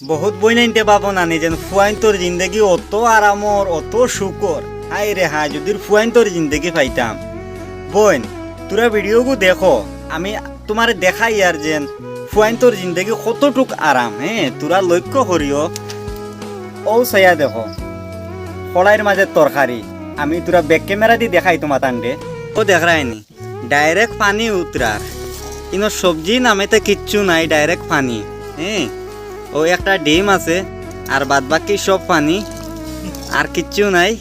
বহুত বই নাইনতে পাবো না যেন ফুয়াইন তোর জিন্দগি অত আরামর অত সুকর হাই রে হাই যদি ফুয়াইন তোর জিন্দগি পাইতাম বোন তোরা ভিডিওগু দেখো আমি তোমারে দেখাই আর যেন ফুয়াইন তোর জিন্দগি কতটুক আরাম তোরা লক্ষ্য করিও ও সাইয়া দেখো কড়াইয়ের মাঝে তরকারি আমি তোরা ব্যাক ক্যামেরা দিয়ে দেখাই তোমার তান্ডে ও দেখায়নি ডাইরেক্ট পানি উতরার কিন্তু সবজি নামেতে কিচ্ছু নাই ডাইরেক্ট পানি ও একটা ডিম আছে আর বাদ বাকি সব পানি আর কিচ্ছু নাই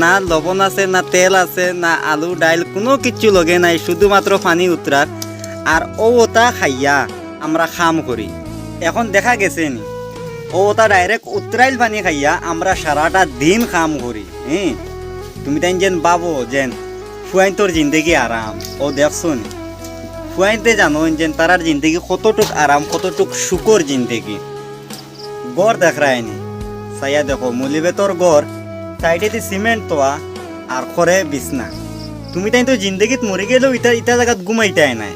না লবণ আছে না তেল আছে না আলু ডাইল কোনো কিচ্ছু লগে নাই শুধুমাত্র পানি উতরার আর ও ওটা খাইয়া আমরা খাম করি এখন দেখা গেছে নি ও ওটা ডাইরেক্ট উতরাইল পানি খাইয়া আমরা সারাটা দিন খাম করি তুমি তাই যেন বাবো যেন ফুয়াইন তোর জিন্দগি আরাম ও দেখছো নি ফুয়াইতে জানো যে তারার জিন্দগি কতটুক আরাম কতটুক সুকর জিন্দগি গড় দেখ রায়নি সাইয়া দেখো মুলিবেতর গড় সাইডে সিমেন্ট তোয়া আর খরে বিছনা তুমি তাই তো জিন্দগিত মরি গেলেও ইটা জায়গাত ঘুমাইতাই নাই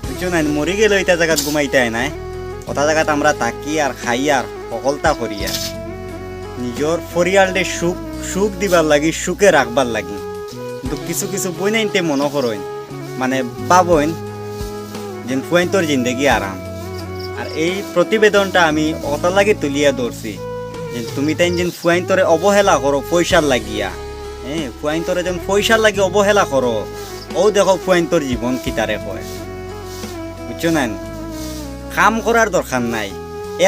বুঝছো নাই মরি গেলেও ইটা জায়গাত ঘুমাইতাই নাই ওটা জায়গাত আমরা থাকি আর খাই আর সকলতা করি আর নিজের পরিয়ালটে সুখ দিবার লাগি সুখে রাখবার লাগি কিন্তু কিছু কিছু বই নাইতে মনে করেন মানে পাবইন যে ফুয়াইন তোর জিন্দগি আরাম আর এই প্রতিবেদনটা আমি অত লাগে তুলিয়া ধরছি যে তুমি তাই যেন ফুয়াইন তোরে অবহেলা করো পয়সার লাগিয়া ফুয়াইন তোরে যেন পয়সার লাগি অবহেলা করো ও দেখো ফুয়াইন তোর জীবন কিতারে হয় বুঝছো না কাম করার দরকার নাই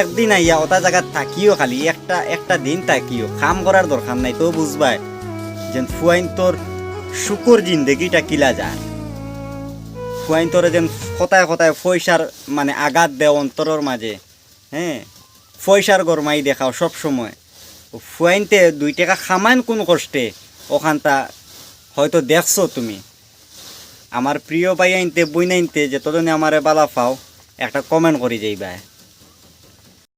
একদিন আইয়া ওটা জায়গা থাকিও খালি একটা দিন থাকিও কাম করার দরকার নাই তো বুঝবাই যে ফুয়াইন তোর শুকুর জিন্দগিটা কিলা যায় ফুয়াইন তোরে যেন কথায় কথায় পয়সার মানে আঘাত দেও অন্তরের মাঝে পয়সার গরমাই দেখাও সব সময় ফুয়াইনতে 2 টাকা খামাইন কোন কষ্টে ওখানটা হয়তো দেখছো তুমি আমার প্রিয় ভাই আইনতে বই নাইনতে যে তদনে আমারে বালা পাও একটা কমেন্ট করে যাইবা।